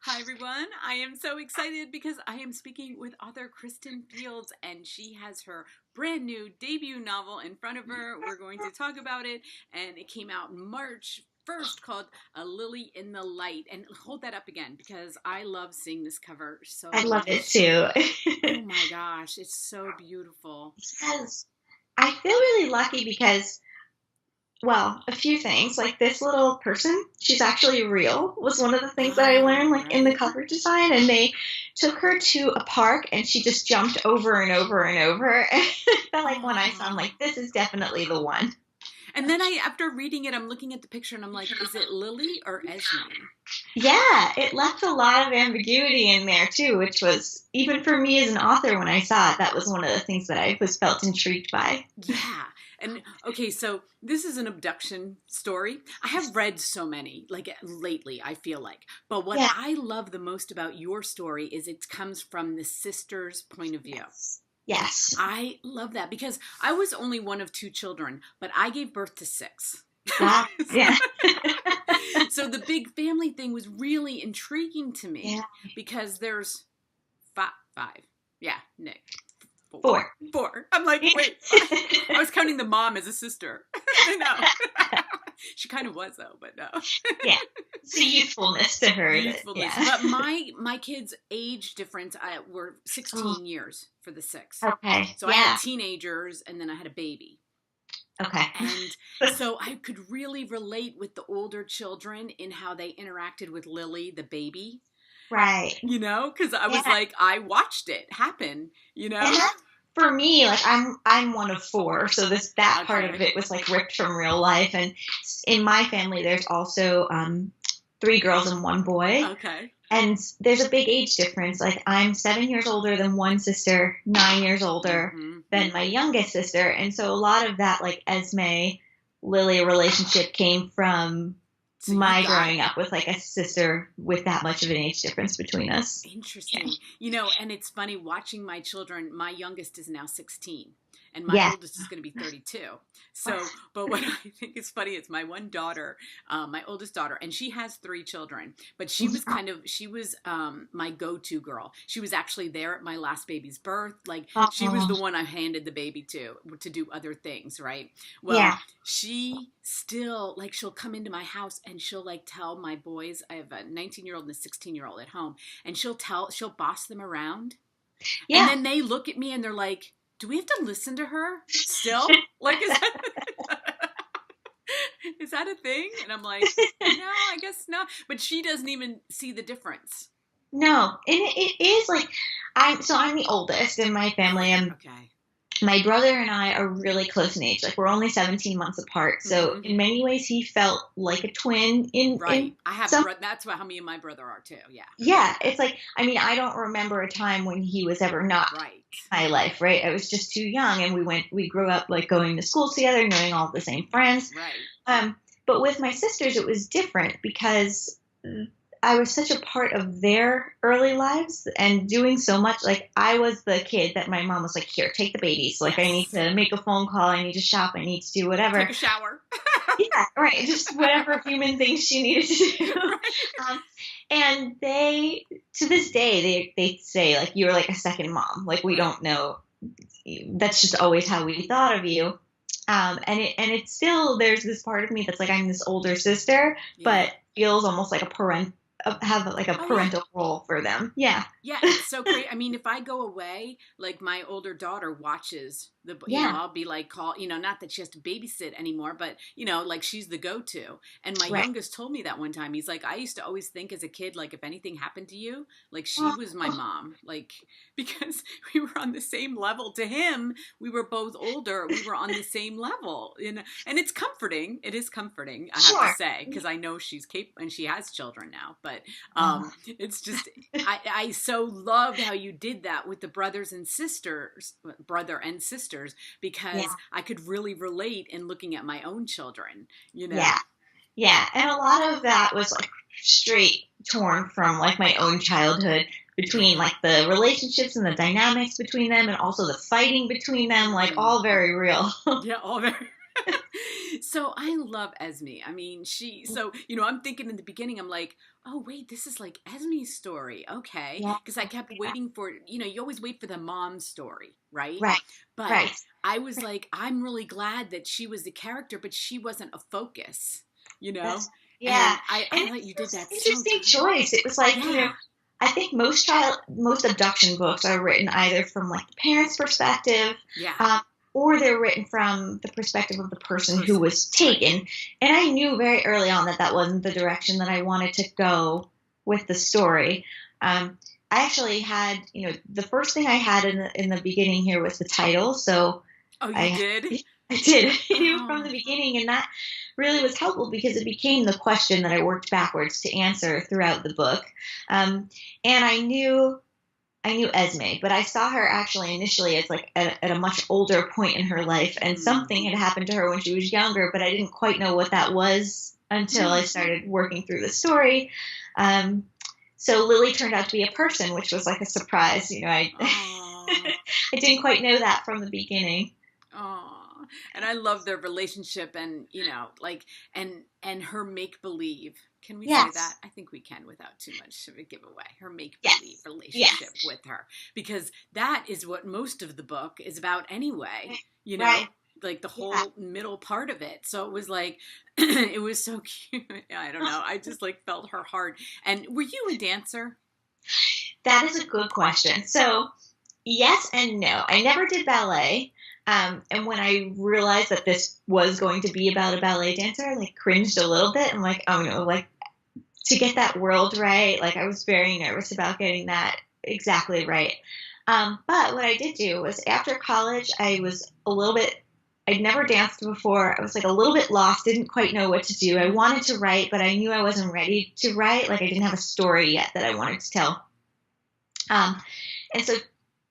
Hi, everyone. I am so excited because I am speaking with author Kristin Fields, and she has her brand new debut novel in front of her. We're going to talk about it, and it came out March 1st called A Lily in the Light. And hold that up again because I love seeing this cover so I love it much. too. Oh my gosh, it's so beautiful. Yes. I feel really lucky because, well, a few things. Like this little person, she's actually real, was one of the things that I learned like in the Right? cover design. And they took her to a park and she just jumped over and over and over. And I felt like when I saw, I'm Oh. like, this is definitely the one. And then after reading it, I'm looking at the picture and I'm like, is it Lily or Esme? Yeah, it left a lot of ambiguity in there too, which was even for me as an author when I saw it, that was one of the things that I was felt intrigued by. Yeah. And okay, so this is an abduction story. I have read so many, like lately, I feel like. But what Yeah. I love the most about your story is it comes from the sister's point of view. Yes. Yes. I love that because I was only one of two children, but I gave birth to six. Wow. Yeah. So the big family thing was really intriguing to Yeah. me because there's five. Yeah, Nick. Four. Four. Four. I'm like, wait. I was counting the mom as a sister. No. She kind of was though, but no. Yeah. It's a youthfulness to her. Youthfulness. Yeah. But my kids' age difference were Oh, 16 years for the six. okay. So I Yeah. had teenagers and then I had a baby. Okay. And so I could really relate with the older children in how they interacted with Lily, the baby, Right. because I was Yeah. like, I watched it happen. And that, for me, like I'm one of four, so that part of Okay. it was like ripped from real life. And in my family, there's also three girls and one boy. Okay. And there's a big age difference. Like I'm 7 years older than one sister, 9 years older Mm-hmm. than my youngest sister. And so a lot of that like Esme Lily relationship came from So you my got growing up with like a sister with that much of an age difference between us. interesting. And it's funny watching my children. My youngest is now 16 and my Yeah. oldest is going to be 32. So, but what I think is funny is my one daughter, my oldest daughter, and she has three children, but she was my go-to girl. She was actually there at my last baby's birth. Like she was Oh, the one I handed the baby to do other things, right? Well, yeah. she still like she'll come into my house and she'll like tell my boys. I have a 19-year-old and a 16-year-old at home, and she'll boss them around, and Yeah. then they look at me and they're like, do we have to listen to her still? Like, is that a thing? And I'm like, no, I guess not. But she doesn't even see the difference. No. And it is like I'm the oldest in my family, and Okay. my brother and I are really close in age. Like we're only 17 months apart. So Mm-hmm. in many ways he felt like a twin Right. in I have, some. that's how me and my brother are too. Yeah. Yeah, it's like, I mean, I don't remember a time when he was ever not Right. in my life, right? I was just too young, and we grew up like going to school together, knowing all the same friends. Right. But with my sisters, it was different because I was such a part of their early lives and doing so much. Like I was the kid that my mom was like, here, take the babies. Like I need Yes. to make a phone call. I need to shop. I need to do whatever. Take a shower. Yeah, right. Just whatever human things she needed to do. Right. And they, to this day, they say like you're like a second mom. Like we don't know. That's just always how we thought of you. And it's still there's this part of me that's like I'm this older sister, Yeah. but feels almost like have like a Oh, yeah. parental role for them. Yeah. Yeah, it's so great. I mean, if I go away, like my older daughter watches Yeah. I'll be like, not that she has to babysit anymore, but, like she's the go-to. And my Right. youngest told me that one time. He's like, I used to always think as a kid, like if anything happened to you, like she was my mom, like, because we were on the same level to him. We were both older. We were on the same level, and it's comforting. It is comforting, I have Sure. to say, because I know she's capable and she has children now, but it's just, I so loved how you did that with the brother and sisters, because Yeah. I could really relate in looking at my own children, Yeah. Yeah. And a lot of that was like straight torn from like my own childhood between like the relationships and the dynamics between them and also the fighting between them, like all very real. Yeah, all very So I love Esme. I mean, I'm thinking in the beginning, I'm like, oh, wait, this is like Esme's story. Okay. Yeah, Because I kept waiting for, you always wait for the mom story, right? right, But right. I was like, I'm really glad that she was the character, but she wasn't a focus, you know? That's, yeah. And I And thought you it did was an that so interesting good. choice. It was like, Yeah. I think most abduction books are written either from like the parent's perspective, Yeah. or they're written from the perspective of the person who was taken. Right. And I knew very early on that that wasn't the direction that I wanted to go with the story. I actually had, the first thing I had in the beginning here was the title. So Oh, you I did? I did. I knew from Oh. the beginning, and that really was helpful because it became the question that I worked backwards to answer throughout the book. And I knew Esme, but I saw her actually initially as like at a much older point in her life, and something had happened to her when she was younger, but I didn't quite know what that was until I started working through the story. So Lily turned out to be a person, which was like a surprise. I I didn't quite know that from the beginning. Oh, and I love their relationship, and and her make believe. Can we say that? Yes. I think we can without too much of a giveaway. Her make believe Yes. relationship Yes. with her, because that is what most of the book is about anyway. Right. Like the Yeah. whole middle part of it. So it was like, it was so cute. I don't know. I just like felt her heart. And were you a dancer? That is a good question. So, yes and no. I never did ballet. And when I realized that this was going to be about a ballet dancer, I like cringed a little bit. I'm like, oh no, like to get that world right. Like I was very nervous about getting that exactly right. But what I did do was after college, I'd never danced before. I was like a little bit lost, didn't quite know what to do. I wanted to write, but I knew I wasn't ready to write. Like I didn't have a story yet that I wanted to tell. And so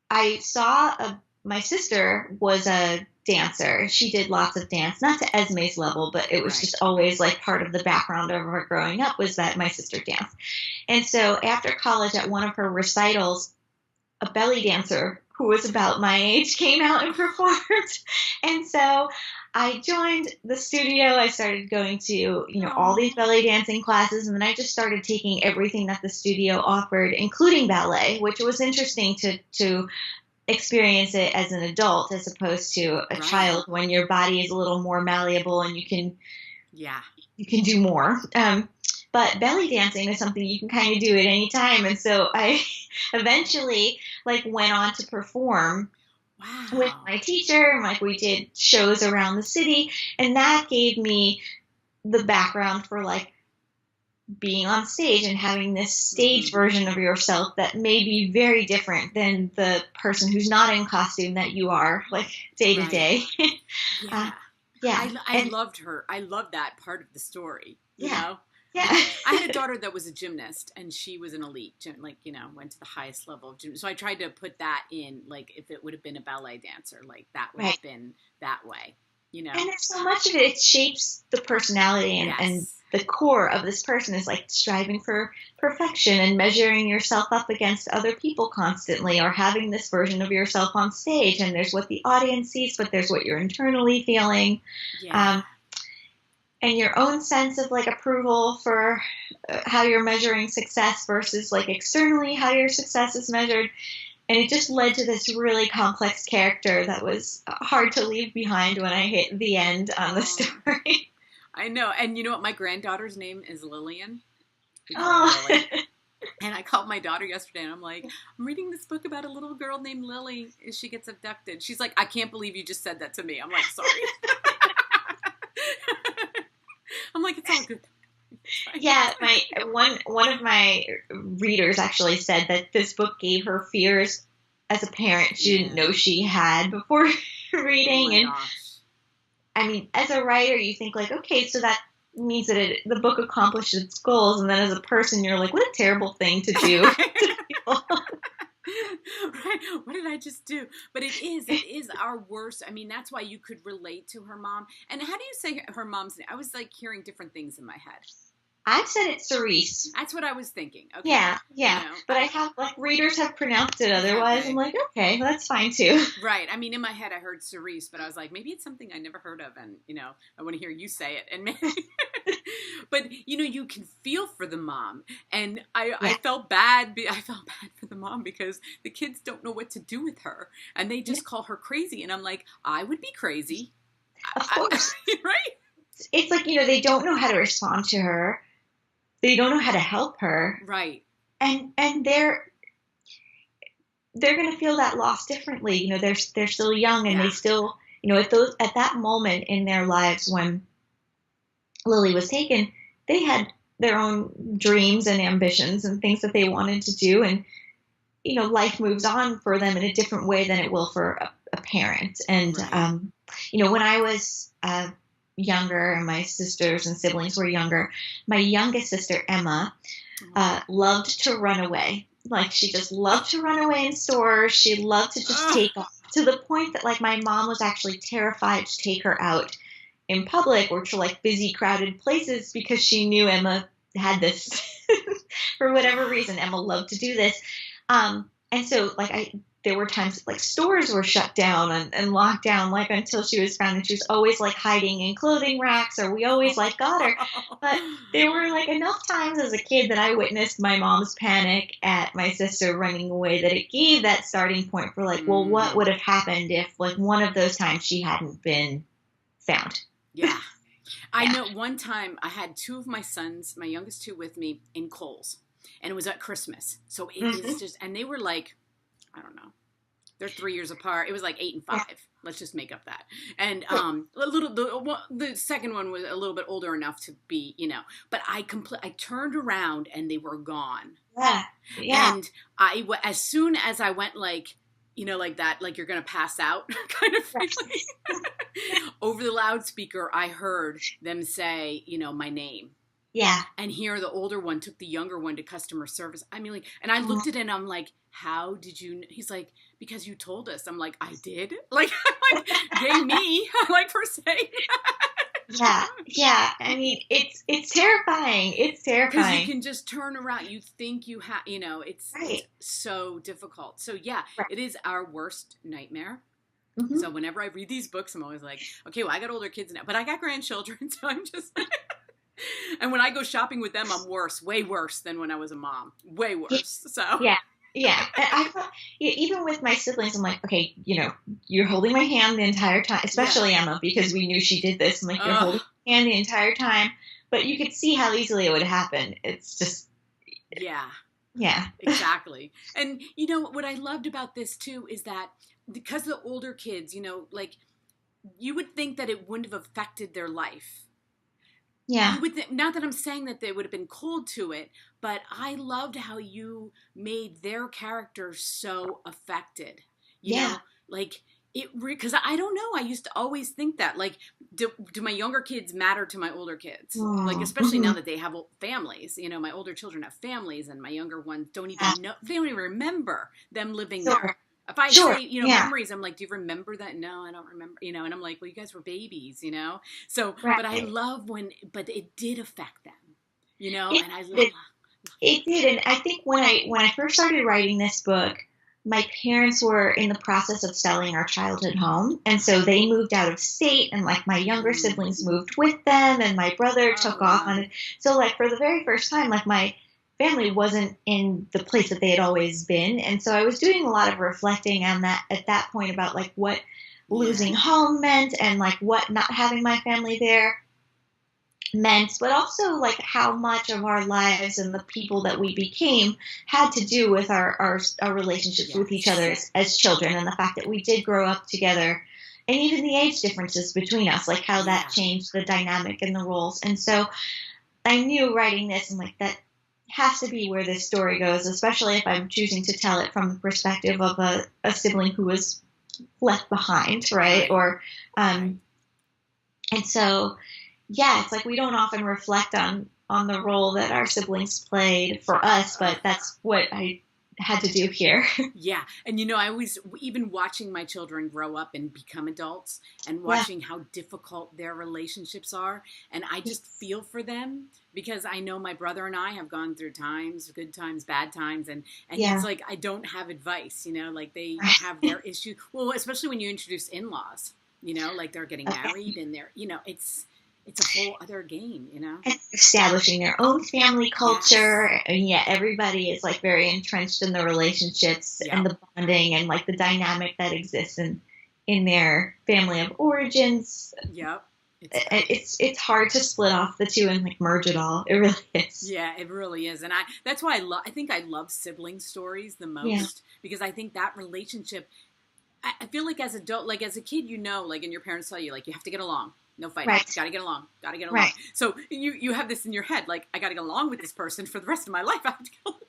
I saw my sister was a dancer. She did lots of dance, not to Esme's level, but it was just always like part of the background of her growing up was that my sister danced. And so after college, at one of her recitals, a belly dancer who was about my age came out and performed. And so I joined the studio. I started going to, all these belly dancing classes. And then I just started taking everything that the studio offered, including ballet, which was interesting to experience it as an adult as opposed to a child when your body is a little more malleable and you can do more. But belly dancing is something you can kind of do at any time. And so I eventually went on to perform with my teacher, and we did shows around the city, and that gave me the background for being on stage and having this stage version of yourself that may be very different than the person who's not in costume that you are day to day. Yeah. I loved her. I loved that part of the story, you know? Yeah. I had a daughter that was a gymnast, and she was an elite, went to the highest level of gym. So I tried to put that in, if it would have been a ballet dancer, that would have been that way, And there's so much of it shapes the personality, and the core of this person is striving for perfection and measuring yourself up against other people constantly, or having this version of yourself on stage. And there's what the audience sees, but there's what you're internally feeling. And your own sense of approval for how you're measuring success versus externally how your success is measured. And it just led to this really complex character that was hard to leave behind when I hit the end on the story. I know. And you know what? My granddaughter's name is Lillian. Oh. Lily. And I called my daughter yesterday, and I'm like, I'm reading this book about a little girl named Lily as she gets abducted. She's like, I can't believe you just said that to me. I'm like, sorry. I'm like, it's all good. Yeah, one of my readers actually said that this book gave her fears as a parent she didn't know she had before reading. I mean, as a writer, you think okay, so that means that the book accomplished its goals, and then as a person, you're like, what a terrible thing to do to people. Right. What did I just do? But it is our worst. I mean, that's why you could relate to her mom. And how do you say her mom's name? I was hearing different things in my head. I've said it's Cerise. That's what I was thinking. Okay. Yeah, yeah. You know, but I have, like, readers have pronounced it otherwise. Okay. I'm like, okay, well, that's fine too. Right. I mean, in my head, I heard Cerise, but I was like, maybe it's something I never heard of, and I want to hear you say it. And maybe, but you can feel for the mom, and I felt bad. I felt bad for the mom because the kids don't know what to do with her, and they just call her crazy. And I'm like, I would be crazy, Of course, right? It's like, they don't know how to respond to her. They don't know how to help her, right? And they're going to feel that loss differently. They're still young, and they still, at that moment in their lives when Lily was taken, they had their own dreams and ambitions and things that they wanted to do, and life moves on for them in a different way than it will for a parent. And right. when I was younger and my sisters and siblings were younger, my youngest sister Emma loved to run away. Like, she just loved to run away in stores. She loved to just take off, to the point that, like, my mom was actually terrified to take her out in public or to, like, busy, crowded places because she knew Emma had this. For whatever reason, Emma loved to do this. And so, like, there were times, like, stores were shut down and locked down, like, until she was found, and she was always, like, hiding in clothing racks, or we always, like, got her. But there were, like, enough times as a kid that I witnessed my mom's panic at my sister running away that it gave that starting point for, like, well, what would have happened if, like, one of those times she hadn't been found? Yeah. I know one time I had two of my sons, my youngest two, with me in Kohl's, and it was at Christmas. So it was just, and they were like, I don't know, they're 3 years apart. It was like 8 and 5. Let's just make up that. And the second one was a little bit older enough to be, but I turned around and they were gone. Yeah. And as soon as I went, like, like that, like you're going to pass out kind of feeling. Over the loudspeaker, I heard them say, my name. Yeah. And here the older one took the younger one to customer service. I mean, like, and I looked at it and I'm like, how did you, he's like, because you told us. I'm like, I did? Like, I'm like, yay me, like, for saying that. Yeah. I mean, it's terrifying. It's terrifying. Because you can just turn around. You think you have, it's so difficult. So yeah, it is our worst nightmare. Mm-hmm. So whenever I read these books, I'm always like, okay, well, I got older kids now, but I got grandchildren. So I'm just and when I go shopping with them, I'm worse, way worse than when I was a mom. Way worse. So yeah. And I thought, even with my siblings, I'm like, okay, you're holding my hand the entire time, especially Emma, because we knew she did this. I'm like, you're holding my hand the entire time, but you could see how easily it would happen. It's just, yeah, exactly. And what I loved about this too is that because the older kids, like, you would think that it wouldn't have affected their life. Yeah. You would not that I'm saying that they would have been cold to it, but I loved how you made their characters so affected. You know, like, it, because I don't know. I used to always think that, like, do my younger kids matter to my older kids? Like, especially now that they have families. My older children have families, and my younger ones don't even know. They don't even remember them living there. If I say, memories, I'm like, do you remember that? No, I don't remember, and I'm like, well, you guys were babies, So, but I love but it did affect them, and I love it did. And I think when I first started writing this book, my parents were in the process of selling our childhood home. And so they moved out of state, and, like, my younger siblings moved with them, and my brother took off on it. So, like, for the very first time, like, my family wasn't in the place that they had always been. And so I was doing a lot of reflecting on that at that point about, like, what losing home meant, and, like, what not having my family there meant, but also, like, how much of our lives and the people that we became had to do with our relationships with each other as children, and the fact that we did grow up together, and even the age differences between us, like, how that changed the dynamic and the roles. And so I knew writing this, and, like, that has to be where this story goes, especially if I'm choosing to tell it from the perspective of a sibling who was left behind, right? Or, and so, it's like we don't often reflect on the role that our siblings played for us, but that's what I had to do here. Yeah. And I always, even watching my children grow up and become adults and watching how difficult their relationships are. And I just feel for them because I know my brother and I have gone through times, good times, bad times. And it's like, I don't have advice, like they have their issues. Well, especially when you introduce in-laws, like they're getting married and they're, it's a whole other game, And establishing their own family culture. Yes. And yet everybody is like very entrenched in the relationships and the bonding and like the dynamic that exists in their family of origins. Yep. It's hard to split off the two and like merge it all. It really is. Yeah, it really is. And that's why I think I love sibling stories the most because I think that relationship, I feel like as a kid, like, and your parents tell you, like, you have to get along. No fighting. Right. Gotta get along. Right. So you have this in your head, like, I gotta get along with this person for the rest of my life. I have to get along.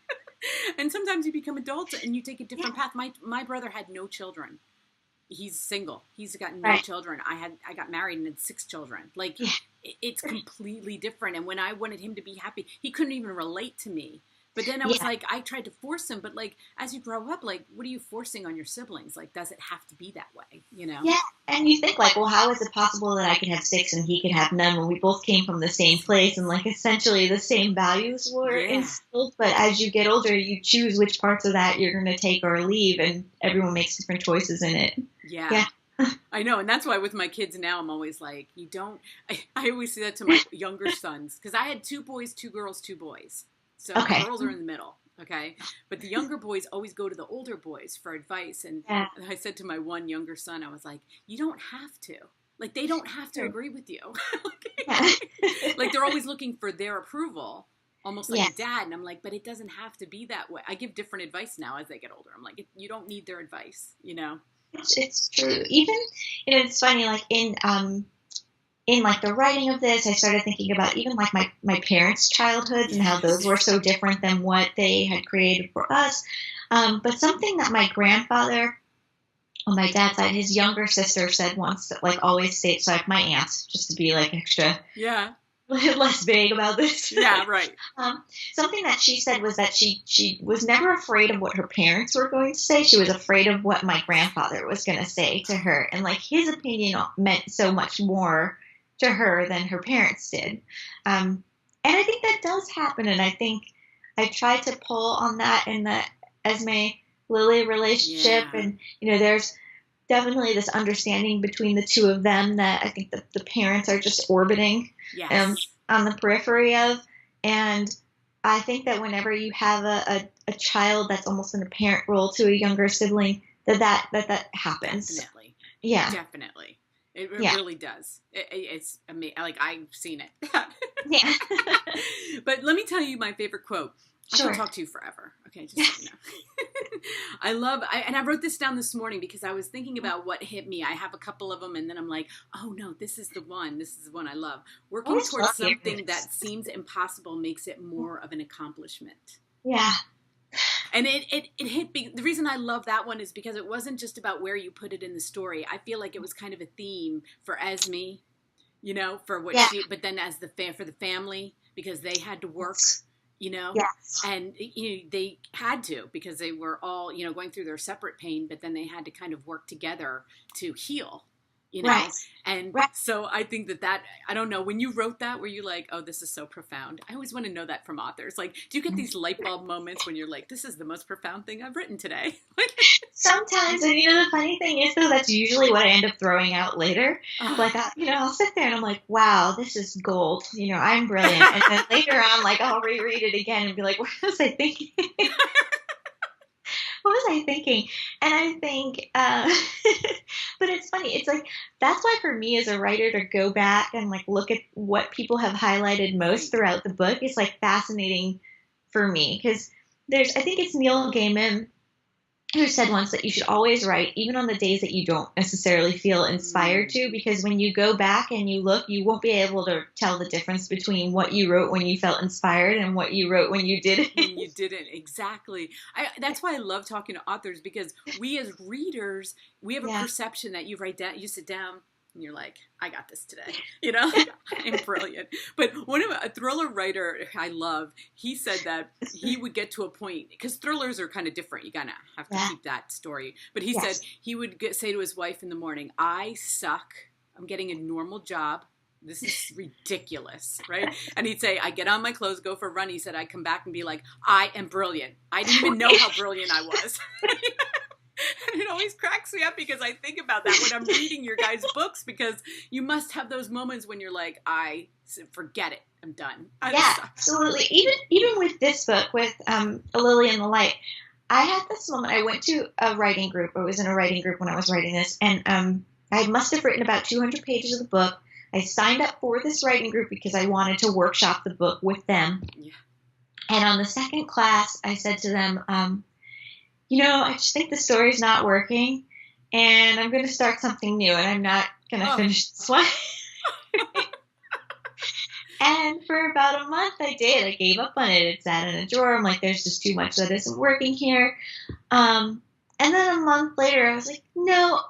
And sometimes you become adults and you take a different path. My brother had no children. He's single. He's got no children. I got married and had 6 children. Like, it's completely different. And when I wanted him to be happy, he couldn't even relate to me. But then I was like, I tried to force him. But like, as you grow up, like, what are you forcing on your siblings? Like, does it have to be that way? Yeah. And you think like, well, how is it possible that I could have 6 and he could have none when we both came from the same place and like essentially the same values were instilled? But as you get older, you choose which parts of that you're going to take or leave, and everyone makes different choices in it. Yeah. I know. And that's why with my kids now, I'm always like, I always say that to my younger sons because I had 2 boys, 2 girls, 2 boys. So the girls are in the middle, okay? But the younger boys always go to the older boys for advice. And I said to my one younger son, I was like, you don't have to. Like, they don't have to agree with you. Like, they're always looking for their approval, almost like a dad. And I'm like, but it doesn't have to be that way. I give different advice now as they get older. I'm like, you don't need their advice, It's true. Even, it's funny, like, in like the writing of this, I started thinking about even like my parents' childhoods and how those were so different than what they had created for us. But something that my grandfather on my dad's side, his younger sister said once that like always states, so like my aunt, just to be like extra less vague about this. Yeah, right. Something that she said was that she was never afraid of what her parents were going to say. She was afraid of what my grandfather was going to say to her. And like his opinion meant so much more to her than her parents did. And I think that does happen. And I think I tried to pull on that in the Esme-Lily relationship. Yeah. And, there's definitely this understanding between the two of them that I think that the parents are just orbiting on the periphery of. And I think that whenever you have a child that's almost in a parent role to a younger sibling, that happens. Definitely. Yeah. Definitely. It really does. It's amazing. Like, I've seen it. Yeah. But let me tell you my favorite quote. Sure. I can talk to you forever. Okay, just so you know. And I wrote this down this morning because I was thinking about what hit me. I have a couple of them, and then I'm like, oh no, this is the one. This is the one I love. Working towards something that seems impossible makes it more of an accomplishment. Yeah. And it hit me. The reason I love that one is because it wasn't just about where you put it in the story. I feel like it was kind of a theme for Esme, for what she, but then as for the family, because they had to work, Yes. and they had to because they were all, going through their separate pain, but then they had to kind of work together to heal. Right. And so I think that I don't know, when you wrote that, were you like, oh, this is so profound? I always want to know that from authors. Like, do you get these light bulb moments when you're like, this is the most profound thing I've written today? Sometimes, and the funny thing is, though, that's usually what I end up throwing out later. Like, I'll sit there and I'm like, wow, this is gold. I'm brilliant. And then later on, like, I'll reread it again and be like, what was I thinking? What was I thinking? And I think, but it's funny. It's like, that's why for me as a writer to go back and like look at what people have highlighted most throughout the book is like fascinating for me. Because I think it's Neil Gaiman who said once that you should always write, even on the days that you don't necessarily feel inspired to, because when you go back and you look, you won't be able to tell the difference between what you wrote when you felt inspired and what you wrote when you didn't. When you didn't, exactly. That's why I love talking to authors, because we as readers, we have a perception that you sit down, and you're like, I got this today. I'm brilliant. But a thriller writer I love, he said that he would get to a point, because thrillers are kind of different. You gotta have to keep that story. But he said he would say to his wife in the morning, I suck. I'm getting a normal job. This is ridiculous, right? And he'd say, I get on my clothes, go for a run. He said, I come back and be like, I am brilliant. I didn't even know how brilliant I was. And it always cracks me up because I think about that when I'm reading your guys' books, because you must have those moments when you're like, I forget it. I'm done. Absolutely. Even with this book, with A Lily in the Light, I had this moment. I went to a writing group. I was in a writing group when I was writing this, and I must have written about 200 pages of the book. I signed up for this writing group because I wanted to workshop the book with them. Yeah. And on the second class, I said to them, I just think the story's not working, and I'm going to start something new, and I'm not going to finish this one. And for about a month, I did. I gave up on it. It sat in a drawer. I'm like, there's just too much that isn't working here. And then a month later, I was like, no,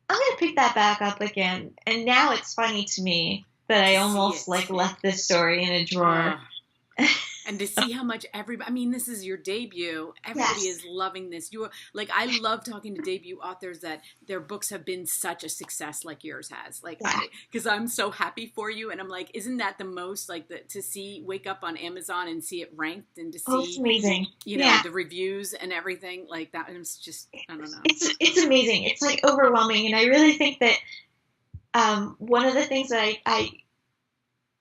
I'm going to pick that back up again. And now it's funny to me that I almost left this story in a drawer. And to see how much this is your debut. Everybody is loving this. I love talking to debut authors that their books have been such a success like yours has. Because I'm so happy for you. And I'm like, isn't that the most, to wake up on Amazon and see it ranked, and to see, it's amazing. The reviews and everything like that. And it's just, I don't know. It's amazing. It's overwhelming. And I really think that one of the things that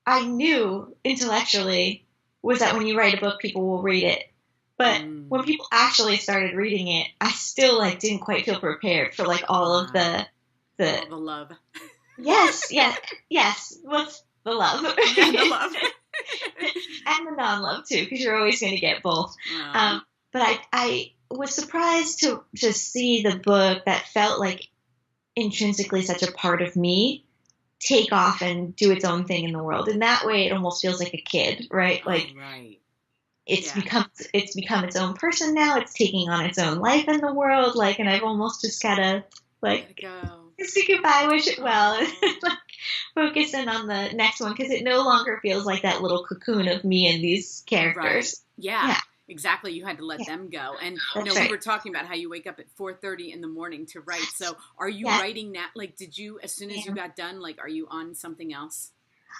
I knew intellectually was that when you write a book, people will read it. But when people actually started reading it, I still didn't quite feel prepared for all of the love. Yes. What's the love? Yeah, the love. And the non-love too, because you're always going to get both. But I was surprised to see the book that felt intrinsically such a part of me take off and do its own thing in the world. In that way, it almost feels like a kid, right? It's become its own person now. It's taking on its own life in the world. And I've almost just gotta say goodbye, wish it well, and focus in on the next one, because it no longer feels like that little cocoon of me and these characters. Right. Yeah. Exactly. You had to let them go. And we were talking about how you wake up at 4:30 in the morning to write. So are you writing now? Did you, as soon as you got done, are you on something else?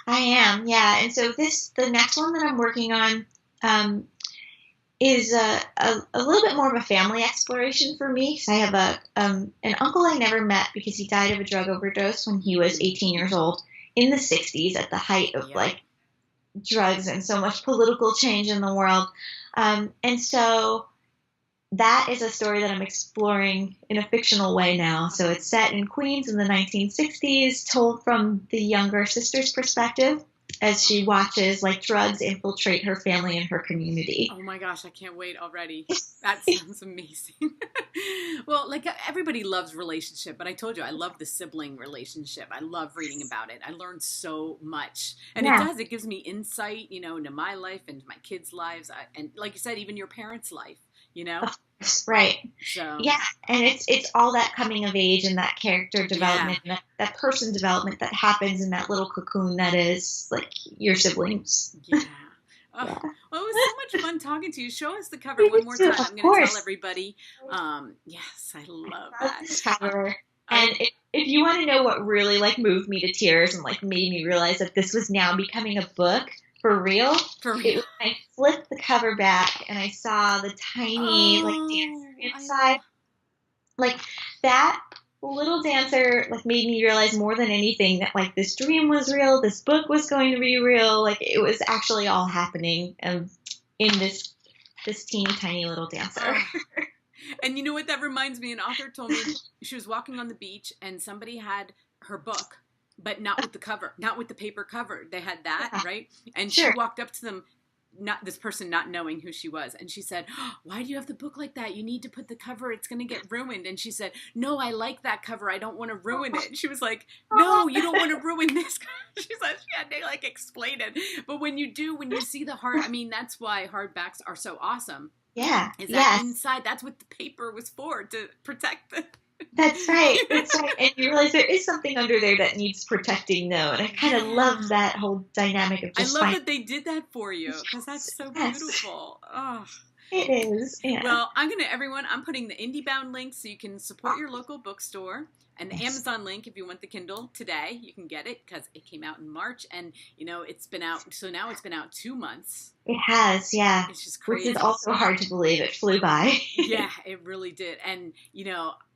I am. Yeah. And so the next one that I'm working on, is a little bit more of a family exploration for me. So I have an uncle I never met because he died of a drug overdose when he was 18 years old in the 60s, at the height of drugs and so much political change in the world. And so that is a story that I'm exploring in a fictional way now. So it's set in Queens in the 1960s, told from the younger sister's perspective as she watches drugs infiltrate her family and her community. Oh my gosh, I can't wait already. That sounds amazing. Well, everybody loves relationship, but I told you I love the sibling relationship. I love reading about it. I learned so much. And it gives me insight, into my life and my kids' lives. And like you said, even your parents' life, Right. So and it's all that coming of age and that character development, that person development that happens in that little cocoon that is your siblings. Yeah. Oh, well, it was so much fun talking to you. Show us the cover one more time. I'm going to tell everybody. Yes, I love that. This cover. And if you want to know what really moved me to tears and made me realize that this was now becoming a book for real, I flipped the cover back and I saw the tiny dancer inside. That little dancer made me realize more than anything that this dream was real, this book was going to be real, it was actually all happening in this teeny tiny little dancer. And you know what that reminds me? An author told me she was walking on the beach and somebody had her book, but not with the cover, not with the paper cover. They had that, right? And she walked up to them, this person not knowing who she was. And she said, why do you have the book like that? You need to put the cover. It's going to get ruined. And she said, no, I like that cover. I don't want to ruin it. And she was like, no, you don't want to ruin this. She said she had to explain it. But when you see the heart, that's why hardbacks are so awesome. Yeah. Is that inside? That's what the paper was for, to protect That's right. That's right. And you realize there is something under there that needs protecting, though. And I kind of love that whole dynamic of I just love finding. that they did that for you because that's so Yes, beautiful. Oh. it is. Yeah. Well, I'm putting the IndieBound link so you can support your local bookstore, and the Yes. Amazon link if you want the Kindle today. You can get it because it came out in March, and it's been out. So now it's been out 2 months. It has, yeah. It's just Which crazy. is also hard to believe. It flew by. Yeah, it really did. And,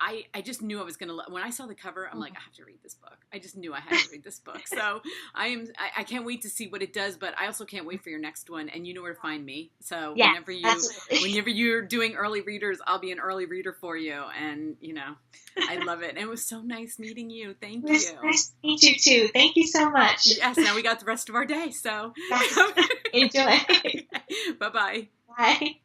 I just knew I was going to, when I saw the cover, I'm like, I have to read this book. I just knew I had to read this book. So I can't wait to see what it does, but I also can't wait for your next one. And you know where to find me. So Yeah, whenever you're doing early readers, I'll be an early reader for you. And, I love it. And it was so nice meeting you. Thank you. Nice to meet you too. Thank you so much. Yes, now we got the rest of our day. So Enjoy. Bye-bye. Bye.